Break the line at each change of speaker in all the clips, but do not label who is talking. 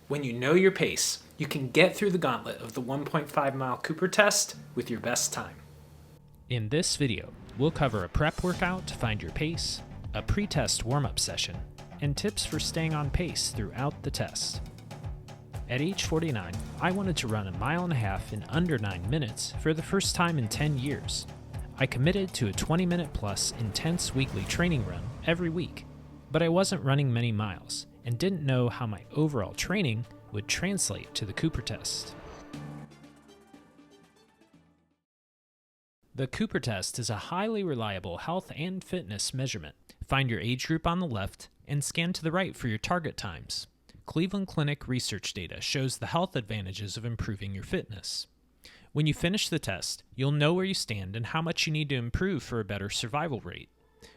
When you know your pace, you can get through the gauntlet of the 1.5 mile Cooper test with your best time.
In this video, we'll cover a prep workout to find your pace, a pre-test warm-up session, and tips for staying on pace throughout the test. At age 49, I wanted to run 1.5 miles in under 9 minutes for the first time in 10 years. I committed to a 20-minute plus intense weekly training run every week, but I wasn't running many miles and didn't know how my overall training would translate to the Cooper test. The Cooper test is a highly reliable health and fitness measurement. Find your age group on the left and scan to the right for your target times. Cleveland Clinic research data shows the health advantages of improving your fitness. When you finish the test, you'll know where you stand and how much you need to improve for a better survival rate.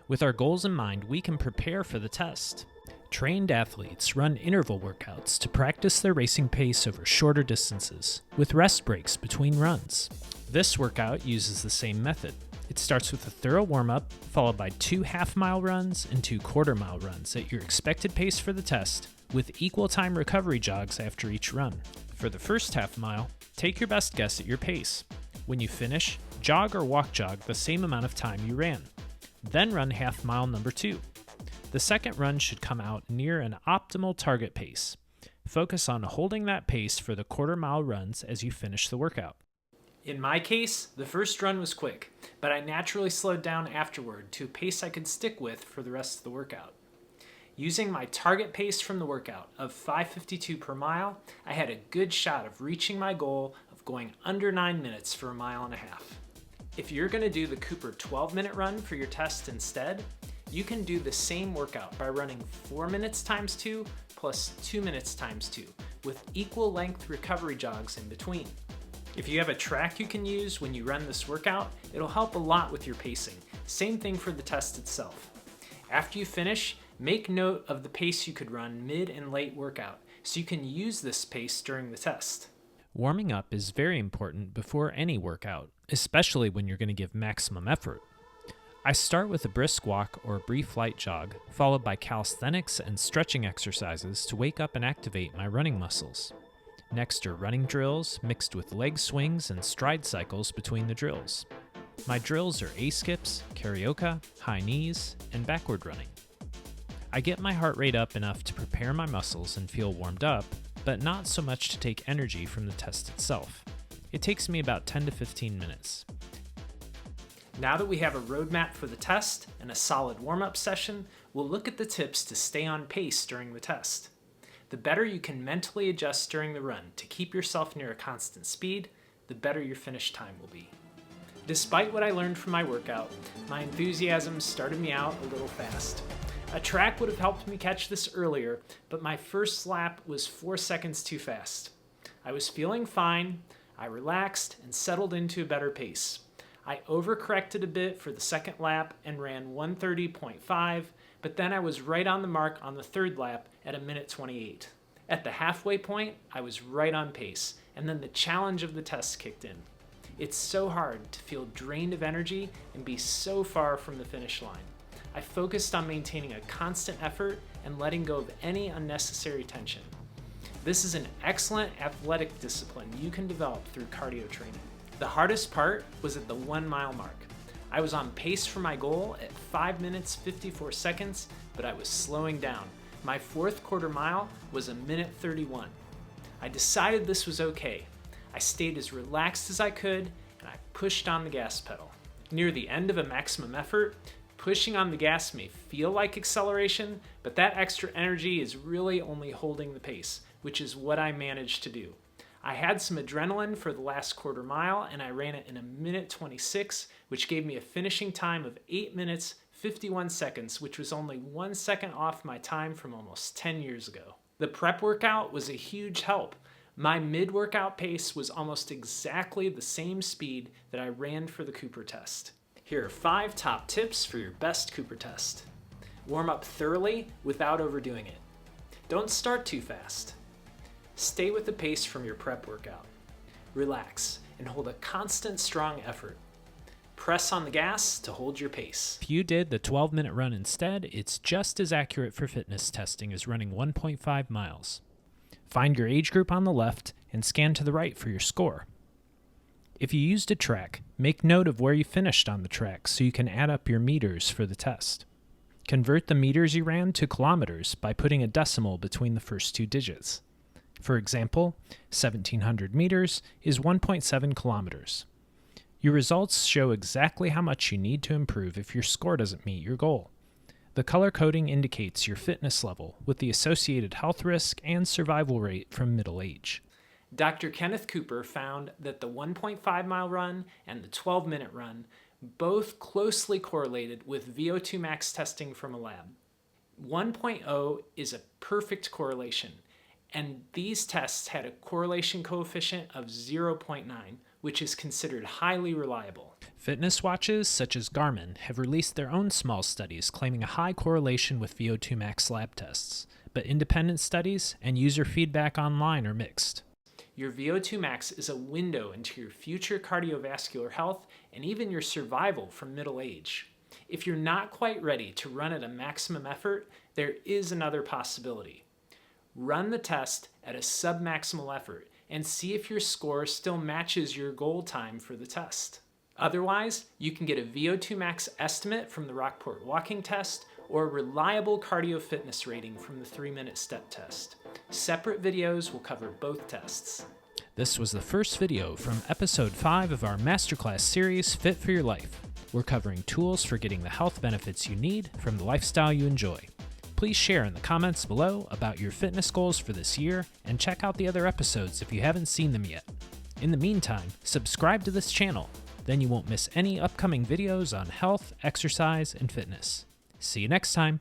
With our goals in mind, we can prepare for the test. Trained athletes run interval workouts to practice their racing pace over shorter distances, with rest breaks between runs. This workout uses the same method. It starts with a thorough warm-up, followed by 2 half-mile runs and 2 quarter-mile runs at your expected pace for the test, with equal time recovery jogs after each run. For the first half mile, take your best guess at your pace. When you finish, jog or walk jog the same amount of time you ran. Then run half mile number 2. The second run should come out near an optimal target pace. Focus on holding that pace for the quarter-mile runs as you finish the workout.
In my case, the first run was quick, but I naturally slowed down afterward to a pace I could stick with for the rest of the workout. Using my target pace from the workout of 5:52 per mile, I had a good shot of reaching my goal of going under 9 minutes for 1.5 miles. If you're going to do the Cooper 12-minute run for your test instead, you can do the same workout by running 4 minutes times 2 plus 2 minutes times 2 with equal length recovery jogs in between. If you have a track you can use when you run this workout, it'll help a lot with your pacing. Same thing for the test itself. After you finish, make note of the pace you could run mid and late workout so you can use this pace during the test.
Warming up is very important before any workout, especially when you're going to give maximum effort. I start with a brisk walk or a brief light jog, followed by calisthenics and stretching exercises to wake up and activate my running muscles. Next are running drills mixed with leg swings and stride cycles between the drills. My drills are A-skips, karaoke, high knees, and backward running. I get my heart rate up enough to prepare my muscles and feel warmed up, but not so much to take energy from the test itself. It takes me about 10 to 15 minutes.
Now that we have a roadmap for the test and a solid warm-up session, we'll look at the tips to stay on pace during the test. The better you can mentally adjust during the run to keep yourself near a constant speed, the better your finish time will be. Despite what I learned from my workout, my enthusiasm started me out a little fast. A track would have helped me catch this earlier, but my first lap was 4 seconds too fast. I was feeling fine, I relaxed and settled into a better pace. I overcorrected a bit for the second lap and ran 1:30.5, but then I was right on the mark on the third lap at 1:28. At the halfway point, I was right on pace, and then the challenge of the test kicked in. It's so hard to feel drained of energy and be so far from the finish line. I focused on maintaining a constant effort and letting go of any unnecessary tension. This is an excellent athletic discipline you can develop through cardio training. The hardest part was at the 1 mile mark. I was on pace for my goal at 5 minutes 54 seconds, but I was slowing down. My fourth quarter mile was 1:31. I decided this was okay. I stayed as relaxed as I could, and I pushed on the gas pedal. Near the end of a maximum effort, pushing on the gas may feel like acceleration, but that extra energy is really only holding the pace, which is what I managed to do. I had some adrenaline for the last quarter mile, and I ran it in 1:26, which gave me a finishing time of 8 minutes 51 seconds, which was only 1 second off my time from almost 10 years ago. The prep workout was a huge help. My mid-workout pace was almost exactly the same speed that I ran for the Cooper test. Here are 5 top tips for your best Cooper test. Warm up thoroughly without overdoing it. Don't start too fast. Stay with the pace from your prep workout. Relax and hold a constant, strong effort. Press on the gas to hold your pace.
If you did the 12-minute run instead, it's just as accurate for fitness testing as running 1.5 miles. Find your age group on the left and scan to the right for your score. If you used a track, make note of where you finished on the track so you can add up your meters for the test. Convert the meters you ran to kilometers by putting a decimal between the first two digits. For example, 1,700 meters is 1.7 kilometers. Your results show exactly how much you need to improve if your score doesn't meet your goal. The color coding indicates your fitness level with the associated health risk and survival rate from middle age.
Dr. Kenneth Cooper found that the 1.5-mile run and the 12-minute run both closely correlated with VO2 max testing from a lab. 1.0 is a perfect correlation, and these tests had a correlation coefficient of 0.9, which is considered highly reliable.
Fitness watches such as Garmin have released their own small studies claiming a high correlation with VO2 max lab tests, but independent studies and user feedback online are mixed.
Your VO2 max is a window into your future cardiovascular health and even your survival from middle age. If you're not quite ready to run at a maximum effort, there is another possibility. Run the test at a submaximal effort and see if your score still matches your goal time for the test. Otherwise, you can get a VO2 max estimate from the Rockport walking test or a reliable cardio fitness rating from the 3-minute step test. Separate videos will cover both tests.
This was the first video from episode 5 of our masterclass series, Fit for Your Life. We're covering tools for getting the health benefits you need from the lifestyle you enjoy. Please share in the comments below about your fitness goals for this year and check out the other episodes if you haven't seen them yet. In the meantime, subscribe to this channel, then you won't miss any upcoming videos on health, exercise, and fitness. See you next time.